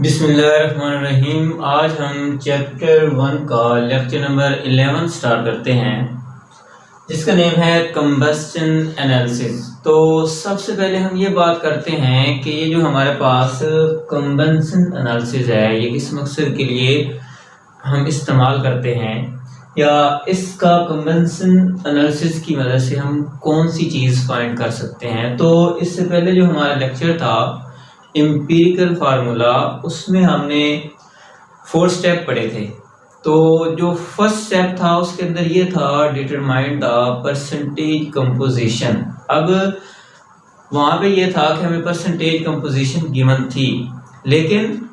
बिस्मिल्लाहिर्रहमानिर्रहीम। आज हम चैप्टर 1 का लेक्चर नंबर 11 स्टार्ट करते हैं, जिसका नेम है कंबस्शन एनालिसिस। तो सबसे पहले हम ये बात करते हैं कि ये जो हमारे पास कंबस्शन एनालिसिस है, ये किस मकसद के लिए हम इस्तेमाल करते हैं, या इसका कंबस्शन एनालिसिस की मदद से हम कौन सी चीज़ फाइंड कर सकते हैं। तो इससे पहले जो हमारा लेक्चर था एम्पिरिकल फार्मूला, उसमें हमने 4 स्टेप पढ़े थे। तो जो फर्स्ट स्टेप था उसके अंदर ये था डिटरमाइन द परसेंटेज कंपोजिशन। अब वहाँ पे ये था कि हमें परसेंटेज कंपोजिशन गिवन थी, लेकिन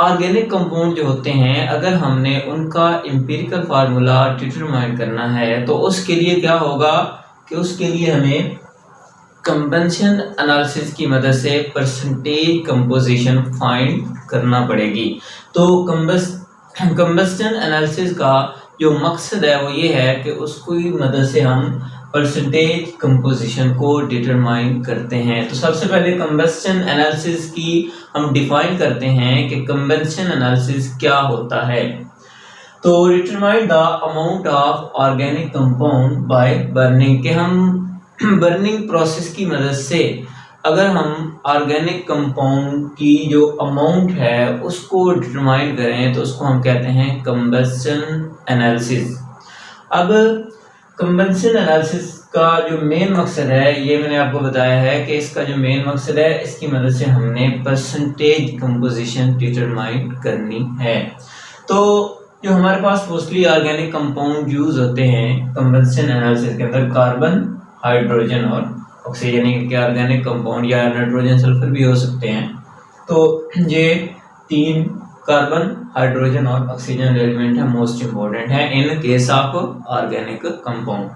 ऑर्गेनिक कंपाउंड जो होते हैं, अगर हमने उनका एम्पिरिकल फार्मूला डिटरमाइन करना है तो उसके लिए क्या होगा कि उसके लिए हमें कंबस्शन एनालिसिस की मदद से परसेंटेज कंपोजिशन फाइंड करना पड़ेगी। तो कंबस्शन एनालिसिस का जो मकसद है वो ये है कि उसकी मदद से हम परसेंटेज कंपोजिशन को डिटरमाइन करते हैं। तो सबसे पहले कंबस्शन एनालिसिस की हम डिफाइन करते हैं कि कंबस्शन एनालिसिस क्या होता है। तो determine the amount of organic compound by burning, के हम बर्निंग प्रोसेस की मदद से अगर हम ऑर्गेनिक कंपाउंड की जो अमाउंट है उसको डिटरमाइन करें तो उसको हम कहते हैं कंबस्शन एनालिसिस। अब कंबस्शन एनालिसिस का जो मेन मकसद है, ये मैंने आपको बताया है कि इसका जो मेन मकसद है, इसकी मदद से हमने परसेंटेज कंपोजिशन डिटरमाइन करनी है। तो जो हमारे पास मोस्टली ऑर्गेनिक कंपाउंड यूज होते हैं कंबस्शन एनालिसिस के अंदर, कार्बन, हाइड्रोजन और ऑक्सीजन के ऑर्गेनिक कंपाउंड, या नाइट्रोजन सल्फर भी हो सकते हैं। तो ये 3 कार्बन, हाइड्रोजन और ऑक्सीजन एलिमेंट है, मोस्ट इंपॉर्टेंट है in case of organic compound.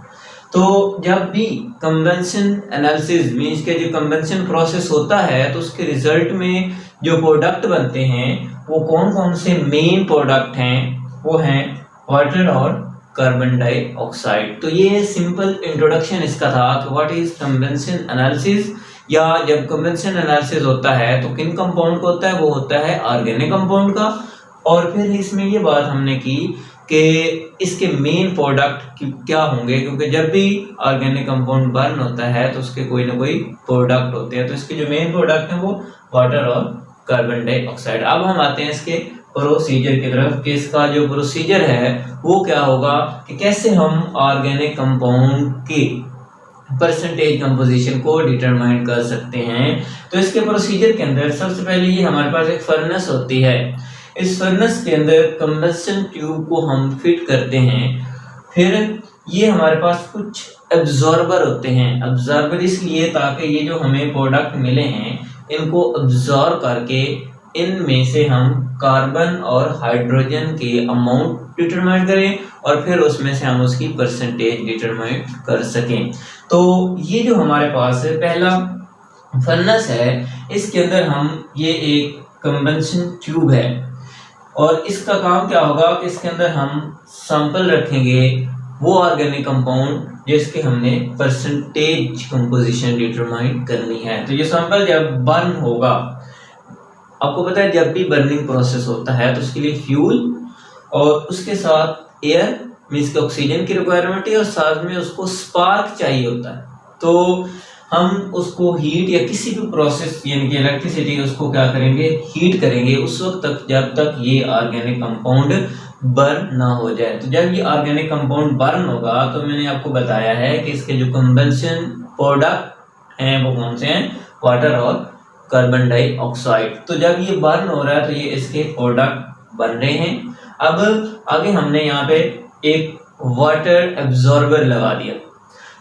तो जब भी कंबस्शन एनालिसिस मींस के जो कंबस्शन प्रोसेस होता है तो उसके रिजल्ट में जो प्रोडक्ट बनते हैं वो कौन कौन से मेन प्रोडक्ट हैं, वो हैं वाटर और कार्बन डाइऑक्साइड। तो ये सिंपल इंट्रोडक्शन इसका था कि व्हाट इज कंबस्शन एनालिसिस, या जब कंबस्शन एनालिसिस होता है तो किन कंपाउंड का होता है, वो होता है ऑर्गेनिक कंपाउंड का। और फिर इसमें ये बात हमने की कि इसके मेन प्रोडक्ट क्या होंगे, क्योंकि जब भी ऑर्गेनिक कंपाउंड बर्न होता है तो उसके कोई ना कोई प्रोडक्ट होते हैं। तो इसके जो मेन प्रोडक्ट हैं वो वाटर और कार्बन डाइऑक्साइड। अब हम आते हैं इसके प्रोसीजर की तरफ कि इसका जो प्रोसीजर है वो क्या होगा, कि कैसे हम ऑर्गेनिक कंपाउंड की परसेंटेज कंपोजिशन को डिटरमाइन कर सकते हैं। तो इसके प्रोसीजर के अंदर सबसे पहले ये हमारे पास एक फर्नेस होती है। इस फर्नेस के अंदर कंबस्शन ट्यूब को हम फिट करते हैं। फिर ये हमारे पास कुछ एब्जॉर्बर होते हैं। एब्जॉर्बर इसलिए ताकि ये जो हमें प्रोडक्ट मिले हैं इनको एब्जॉर्ब करके इनमें से हम कार्बन और हाइड्रोजन के अमाउंट डिटरमाइन करें और फिर उसमें से हम उसकी परसेंटेज डिटरमाइन कर सकें। तो ये जो हमारे पास पहला फर्नेस है, इसके अंदर हम ये एक कंबस्शन ट्यूब है और इसका काम क्या होगा कि इसके अंदर हम सैंपल रखेंगे वो ऑर्गेनिक कंपाउंड जिसके हमने परसेंटेज कंपोजिशन डिटरमाइन करनी है। तो ये सैंपल जब बर्न होगा, आपको पता है जब भी बर्निंग प्रोसेस होता है तो उसके लिए फ्यूल और उसके साथ एयर मींस के ऑक्सीजन की रिक्वायरमेंट है और साथ में उसको स्पार्क चाहिए होता है। तो हम उसको हीट या किसी भी प्रोसेस यानी कि इलेक्ट्रिसिटी उसको क्या करेंगे, हीट करेंगे उस वक्त तक जब तक ये ऑर्गेनिक कंपाउंड बर्न ना हो जाए। तो जब ये ऑर्गेनिक कंपाउंड बर्न होगा तो मैंने आपको बताया है कि इसके जो कंबस्शन प्रोडक्ट हैं वो कौन से हैं, वाटर और कार्बन डाइऑक्साइड। तो जब ये बर्न हो रहा है तो ये इसके प्रोडक्ट बन रहे हैं। अब आगे हमने यहाँ पे एक वाटर एब्जॉर्बर लगा दिया।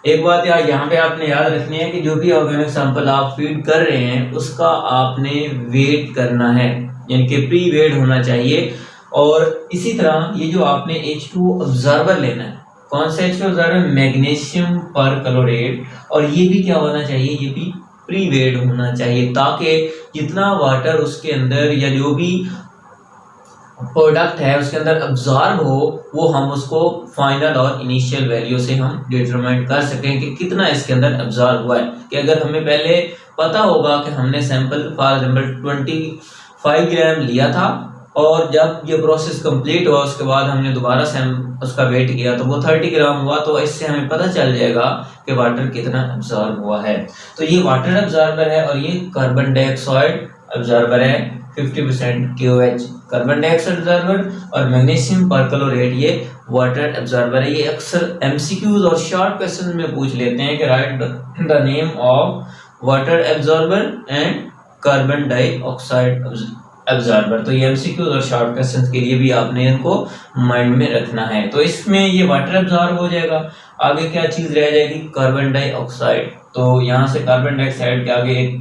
एक बात यहाँ पे आपने याद रखनी है कि जो भी ऑर्गेनिक सैंपल आप फीड कर रहे हैं उसका आपने वेट करना है, यानी कि प्री वेट होना चाहिए। और इसी तरह ये जो आपने H2O एब्जॉर्बर लेना है, कौन सा H2O एब्जॉर्बर, मैग्नीशियम परक्लोरेट, और ये भी क्या होना चाहिए, ये भी प्री वेट होना चाहिए ताकि जितना वाटर उसके अंदर या जो भी प्रोडक्ट है उसके अंदर अब्जॉर्ब हो वो हम उसको फाइनल और इनिशियल वैल्यू से हम डिटरमाइन कर सकें कि कितना इसके अंदर अब्जॉर्ब हुआ है। कि अगर हमें पहले पता होगा कि हमने सैंपल फॉर एग्जाम्पल 25 ग्राम लिया था और जब ये प्रोसेस कंप्लीट हुआ उसके बाद हमने दोबारा उसका वेट किया तो वो 30 ग्राम हुआ। तो इससे हमें पता चल जाएगा कि वाटर कितना एब्जॉर्ब हुआ है। तो ये वाटर एब्जॉर्बर है और ये कार्बन डाइऑक्साइड एब्जॉर्बर है 50% QH कार्बन डाइऑक्साइड एब्जॉर्बर और मैग्नीशियम परक्लोरेट ये वाटर एब्जॉर्बर है। ये अक्सर MCQs और शॉर्ट क्वेश्चन में पूछ लेते हैं कि right the name of water absorber and carbon dioxide absorber. तो ये MCQs और शॉर्ट क्वेश्चंस के लिए भी आपने इनको माइंड में रखना है। तो इसमें ये वाटर एब्जॉर्ब हो जाएगा। आगे क्या चीज रह जाएगी? Carbon dioxide. तो यहाँ से कार्बन डाइऑक्साइड के आगे एक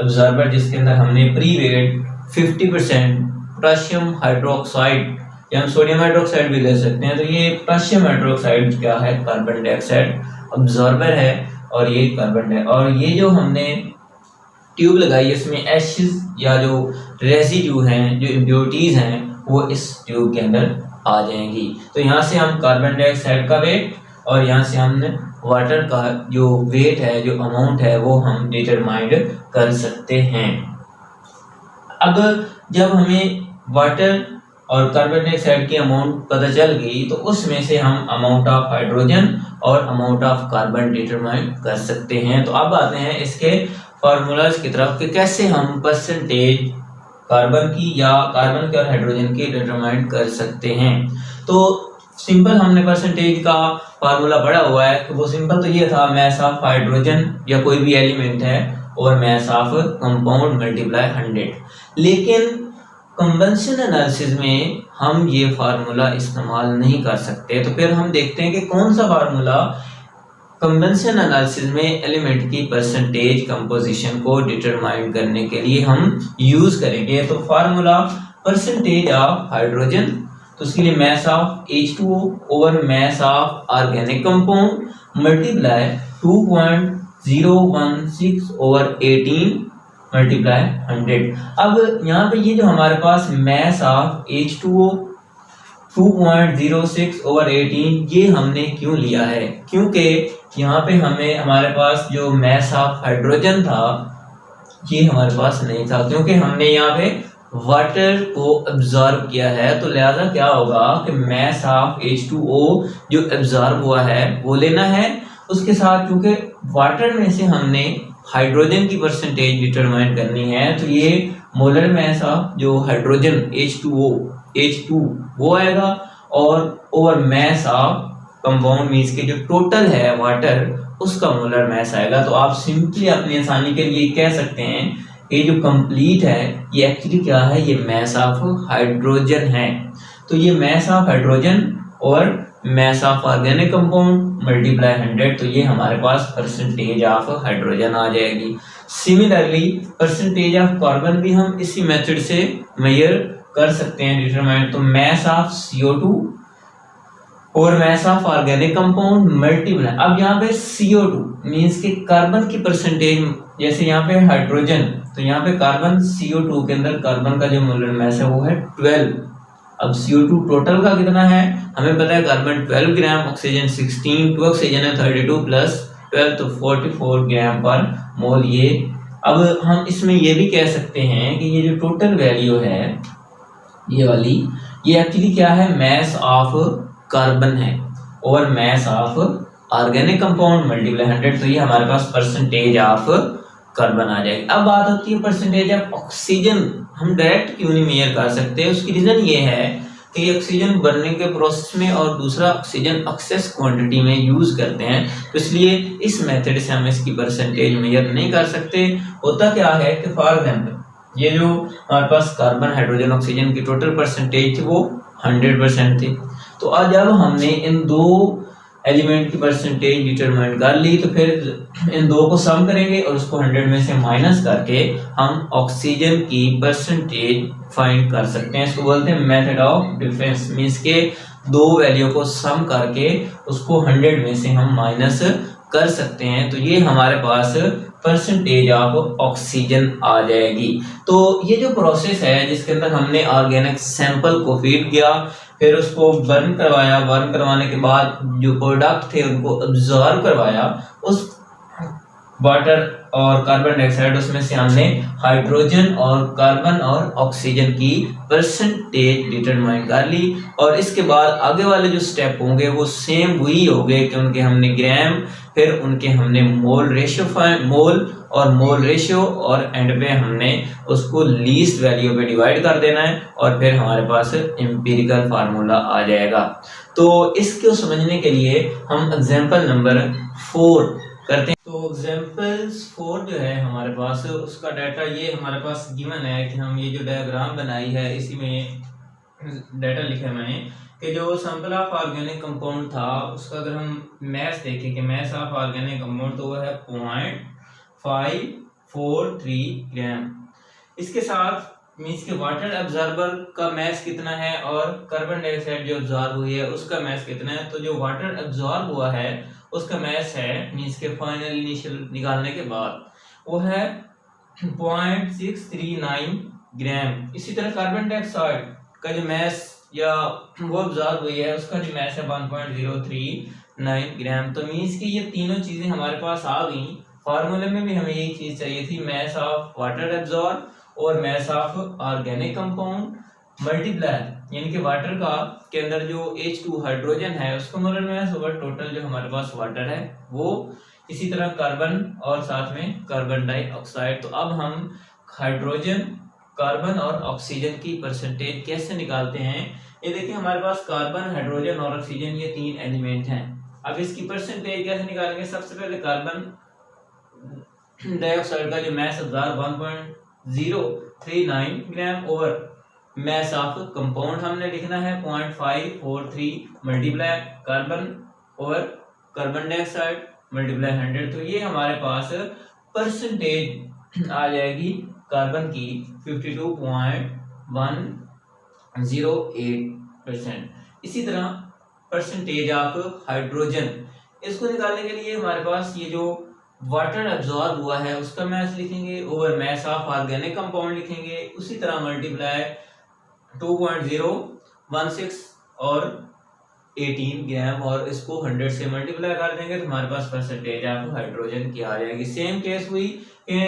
एब्जॉर्बर जिसके अंदर हमने प्री वेट 50% पोटेशियम हाइड्रोक्साइड या हम सोडियम हाइड्रोक्साइड भी ले सकते हैं। तो ये पोटेशियम हाइड्रोक्साइड क्या है? कार्बन डाइऑक्साइड एब्जॉर्बर है और ये कार्बन डाइ और ये जो हमने ट्यूब लगाई इसमें एशेस या जो रेसिड्यू हैं, जो इम्प्योरिटीज हैं, वो इस ट्यूब के अंदर आ जाएंगी। तो यहाँ से हम कार्बन डाइऑक्साइड का वेट और यहाँ से हमने वाटर का जो वेट है, जो अमाउंट है, वो हम डिटरमाइंड कर सकते हैं। अब जब हमें वाटर और कार्बन डाइऑक्साइड की अमाउंट पता चल गई तो उसमें से हम अमाउंट ऑफ हाइड्रोजन और अमाउंट ऑफ कार्बन डिटरमाइन कर सकते हैं। तो अब आते हैं इसके फार्मूलाज की तरफ कि कैसे हम परसेंटेज कार्बन की या कार्बन के और हाइड्रोजन की डिटरमाइन कर सकते हैं। तो सिंपल हमने परसेंटेज का फार्मूला पढ़ा हुआ है कि वो सिंपल तो ये था, मास ऑफ हाइड्रोजन या कोई भी एलिमेंट है और मास ऑफ कंपाउंड मल्टीप्लाई 100। लेकिन कन्वेंशन एनालिसिस में हम ये फार्मूला इस्तेमाल नहीं कर सकते। तो फिर हम देखते हैं कि कौन सा फार्मूला कन्वेंशन एनालिसिस में एलिमेंट की परसेंटेज कंपोजिशन को डिटरमाइन करने के लिए हम यूज करेंगे। तो फार्मूला परसेंटेज ऑफ हाइड्रोजन, तो उसके लिए mass of H2O over mass of organic compound multiply 2.016 over 18 multiply 100। अब यहाँ पे ये जो हमारे पास मास ऑफ H2O 2.06 ओवर 18 ये हमने क्यों लिया है? क्योंकि यहाँ पे हमारे पास जो मास ऑफ हाइड्रोजन था ये हमारे पास नहीं था, क्योंकि हमने यहाँ पे वाटर को एब्जॉर्ब किया है। तो लिहाजा क्या होगा कि मास ऑफ H2O जो एब्जॉर्ब हुआ है वो लेना है। उसके साथ क्योंकि वाटर में से हमने हाइड्रोजन की परसेंटेज डिटरमाइन करनी है, तो ये मोलर मास ऑफ जो हाइड्रोजन H2 वो आएगा और over mass of compound means के जो टोटल है वाटर उसका मोलर मास आएगा। तो आप सिंपली अपनी आसानी के लिए कह सकते हैं ये जो कंप्लीट है ये एक्चुअली क्या है? ये मास ऑफ हाइड्रोजन है। तो ये मास ऑफ हाइड्रोजन और mass of organic compound multiply 100, तो ये हमारे पास परसेंटेज ऑफ हाइड्रोजन आ जाएगी। सिमिलरली परसेंटेज ऑफ कार्बन भी हम इसी मेथड से मेजर कर सकते हैं डिटरमाइन। तो मास ऑफ CO2 और mass of organic compound multiply, अब यहाँ पे CO2 मींस के कार्बन की परसेंटेज, जैसे यहाँ पे हाइड्रोजन तो यहाँ पे कार्बन CO2 के अंदर कार्बन का जो मोलर मास है वो है 12। अब CO2 टोटल का कितना है हमें पता है, कार्बन 12 ग्राम, ऑक्सीजन 16, 2 ऑक्सीजन है 32 प्लस 12 तो 44 ग्राम पर मोल ये। अब हम इसमें ये भी कह सकते हैं कि ये जो टोटल वैल्यू है ये वाली, ये एक्चुअली क्या है? मास ऑफ कार्बन है और mass of organic compound multiply 100, तो ये हमारे पास परसेंटेज ऑफ कार्बन आ जाएगी। अब बात होती है परसेंटेज ऑफ ऑक्सीजन, हम डायरेक्ट क्यों नहीं मेजर कर सकते? उसकी रीजन ये है कि ऑक्सीजन बनने के प्रोसेस में और दूसरा ऑक्सीजन एक्सेस क्वांटिटी में यूज करते हैं, तो इसलिए इस मेथड से हम इसकी परसेंटेज मेजर नहीं कर सकते। होता क्या है कि फॉर एग्जाम्पल ये जो हमारे पास कार्बन हाइड्रोजन ऑक्सीजन की टोटल परसेंटेज थी वो 100% थी। तो आज जब हमने इन दो एलिमेंट की परसेंटेज डिटरमाइन कर ली तो फिर इन दो को सम करेंगे और उसको 100 में से माइनस करके हम ऑक्सीजन की परसेंटेज फाइंड कर सकते हैं। इसको बोलते हैं मेथड ऑफ डिफरेंस, मींस के दो वैल्यू को सम करके उसको 100 में से हम माइनस कर सकते हैं। तो ये हमारे पास परसेंटेज ऑफ ऑक्सीजन आ जाएगी। तो ये जो प्रोसेस है जिसके अंदर हमने ऑर्गेनिक सैंपल को फीड किया, फिर उसको बर्न करवाया, बर्न करवाने के बाद जो प्रोडक्ट थे उनको अब्जॉर्ब करवाया, उस वाटर और कार्बन डाइऑक्साइड, उसमें से हमने हाइड्रोजन और कार्बन और ऑक्सीजन की परसेंटेज डिटरमाइन कर ली। और इसके बाद आगे वाले जो स्टेप होंगे वो सेम वही होंगे कि उनके हमने ग्राम, फिर उनके हमने मोल रेशियो और एंड पे हमने उसको लीस्ट वैल्यू पे डिवाइड कर देना है और फिर हमारे पास एम्पिरिकल फार्मूला आ जाएगा। तो इसको समझने के लिए हम एग्जांपल नंबर 4 करते हैं। तो एग्जांपल 4 जो है हमारे पास, उसका डाटा ये हमारे पास गिवन है कि हम ये जो डायग्राम बनाई है इसी में डाटा लिखा है मैंने कि जो सैंपल ऑफ ऑर्गेनिक कंपाउंड था उसका अगर हम मैथ देखें कि मैथ ऑफ ऑर्गेनिक कंपाउंड तो वो है 0.543 ग्राम। इसके साथ मीन्स के वाटर एब्जॉर्बर का मैथ कितना है और कार्बन डाइऑक्साइड जो एब्जॉर्ब हुई है उसका मैथ कितना है। तो जो वाटर एब्जॉर्ब हुआ है उसका मैथ है मीन्स के फाइनल इनिशियल निकालने के बाद वो है 0.639 ग्राम। इसी तरह कार्बन डाइऑक्साइड का जो मैथ या वो एब्जॉर्ब हुई है उसका जो मैथ है 1.039 ग्राम। तो मीन्स कि ये तीनों चीजें हमारे पास आ गई। फार्मूले में भी हमें यही चीज चाहिए थी, मैथ ऑफ वाटर एब्जॉर्ब और math of organic compound multiply यानी कि वाटर का के अंदर जो H2 हाइड्रोजन है उसका मोलर मास ओवर टोटल जो हमारे पास वाटर है वो, इसी तरह कार्बन और साथ में कार्बन डाइऑक्साइड। तो अब हम हाइड्रोजन, कार्बन और ऑक्सीजन की परसेंटेज कैसे निकालते हैं। ये देखिए हमारे पास कार्बन, हाइड्रोजन और ऑक्सीजन ये 3 एलिमेंट हैं। अब इसकी परसेंटेज कैसे निकालेंगे। सबसे पहले कार्बन डाइऑक्साइड का जो मास एब्जॉर्ब 1.039 ग्राम और मास ऑफ कंपाउंड हमने लिखना है 0.543 मल्टीप्लाई कार्बन और कार्बन डाइऑक्साइड मल्टीप्लाई 100। तो ये हमारे पास परसेंटेज आ जाएगी कार्बन की 52.108%। इसी तरह परसेंटेज ऑफ हाइड्रोजन, इसको निकालने के लिए हमारे पास ये जो वाटर एब्जॉर्ब हुआ है उसका मास लिखेंगे over mass of organic compound लिखेंगे, उसी तरह मल्टीप्लाई 2.016 और 18 ग्राम और इसको 100 से मल्टीप्लाई कर देंगे तो हमारे पास परसेंटेज ऑफ हाइड्रोजन की आ जाएगी। सेम केस हुई कि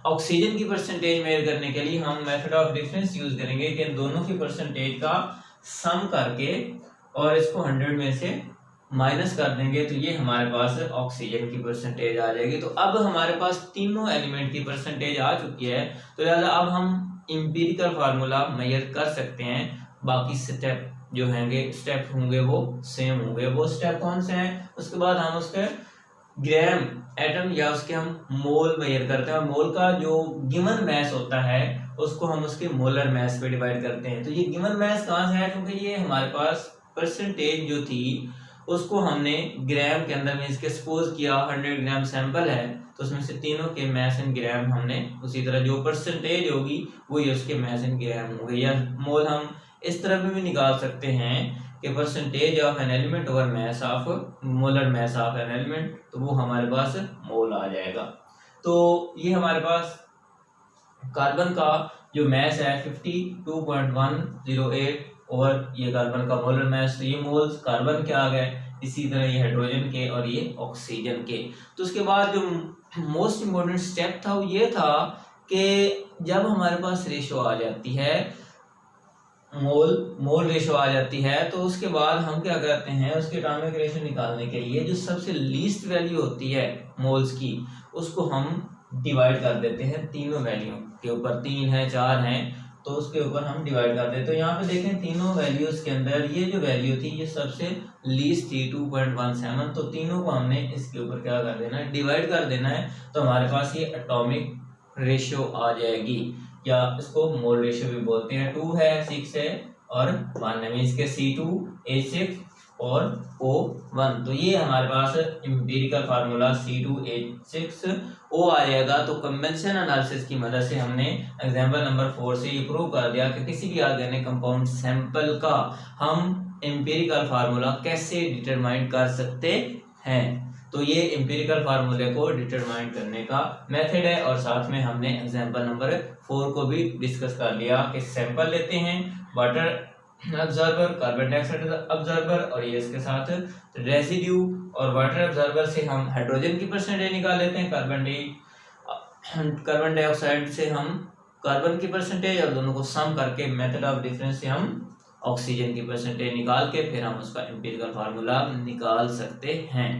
ऑक्सीजन की परसेंटेज मेजर करने के लिए हम मेथड ऑफ डिफरेंस यूज करेंगे कि दोनों की परसेंटेज का सम करके और इसको 100 में से माइनस कर देंगे तो ये हमारे पास ऑक्सीजन की परसेंटेज आ जाएगी। तो अब हमारे पास तीनों एलिमेंट की परसेंटेज आ चुकी है तो लिहाजा अब हम एम्पिरिकल फार्मूला मेजर कर सकते हैं। बाकी स्टेप जो स्टेप होंगे वो सेम होंगे। वो स्टेप कौन से हैं, उसके बाद हम उसके ग्राम एटम या उसके हम मोल मेजर करते हैं और मोल का जो गिवन मास होता है उसको हम उसके मोलर मास पे डिवाइड करते हैं। तो ये गिवन मास कहाँ से है, क्योंकि ये हमारे पास परसेंटेज जो थी उसको हमने ग्राम के अंदर मींस के सपोज किया 100 ग्राम सैंपल है तो उसमें से तीनों के मास इन ग्राम हमने, उसी तरह जो परसेंटेज होगी वही उसके मास इन ग्राम होंगे। या मोल हम इस तरह भी निकाल सकते हैं कि percentage of an element over mass of molar mass of an element, तो वो हमारे पास मोल आ जाएगा। तो ये हमारे पास कार्बन का जो मास है 52.108 और ये कार्बन का मोलर मास, तो ये मोल्स कार्बन के आ गए, इसी तरह ये हाइड्रोजन के और ये ऑक्सीजन के। तो उसके बाद जो मोस्ट इम्पोर्टेंट स्टेप था वो ये था कि जब हमारे पास रेशो आ जाती है मोल रेशो आ जाती है तो उसके बाद हम क्या करते हैं, उसके एटॉमिक रेशो निकालने के लिए जो सबसे लीस्ट वैल्यू होती है मोल्स की उसको हम डिवाइड कर देते हैं तीनों वैल्यू के ऊपर। 3 है 4 हैं तो उसके ऊपर हम डिवाइड कर देते हैं। तो यहाँ पे देखें तीनों वैल्यूज के अंदर ये जो वैल्यू थी ये सबसे लीस्ट थी 2.17, तो तीनों को हमने इसके ऊपर क्या कर देना है, डिवाइड कर देना है। तो हमारे पास ये एटॉमिक रेशियो आ जाएगी या इसको मोल रेशियो भी बोलते हैं। 2 है 6 है और 1 है, मींस के C2H6 और O1। तो ये हमारे पास एम्पिरिकल फार्मूला C2H6O आ जाएगा। तो कन्वेंशन एनालिसिस की मदद से हमने एग्जांपल नंबर 4 से ये प्रूव कर दिया कि किसी भी ऑर्गेनिक कंपाउंड सैंपल का हम एम्पिरिकल फार्मूला कैसे डिटरमाइन कर सकते हैं। तो ये एम्पिरिकल फार्मूले को डिटरमाइन करने का मेथड है और साथ में हमने एग्जांपल नंबर 4 को भी डिस्कस कर लिया कि सैंपल लेते हैं, water observer, carbon dioxide observer और ये इसके साथ रेसिड्यू और वाटर ऑब्जर्वर से हम हाइड्रोजन की परसेंटेज निकाल लेते हैं, कार्बन डाइऑक्साइड से हम कार्बन की परसेंटेज, और दोनों को सम करके मेथड ऑफ डिफरेंस से हम ऑक्सीजन की परसेंटेज निकाल के फिर हम उसका एम्पिरिकल फार्मूला निकाल सकते हैं।